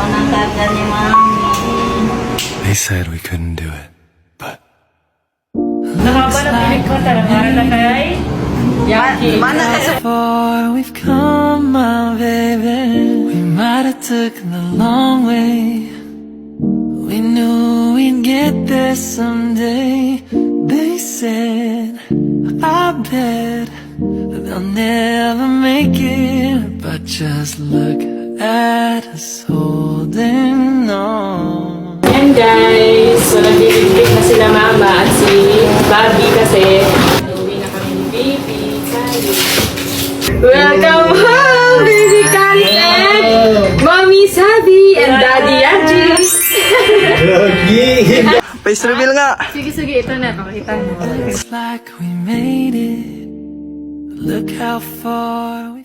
anong kaka ni Mami. They said we couldn't do it, but Nakaba na pinig ko talaga na kay Yaki. far we've come, my baby. We might have taken the long way. We knew we'd get there someday. They said, I bet they'll never make it, but just look at us holding on. Yan guys, so nagbibigbig na sila mama at si Bobby kasi uwi na kami ni baby Kali. Welcome home, baby Kali and Mommy Sabi and Daddy Ajis. Face reveal nga. Sige, ito na, pakita mo. It's like we made it. Look how far we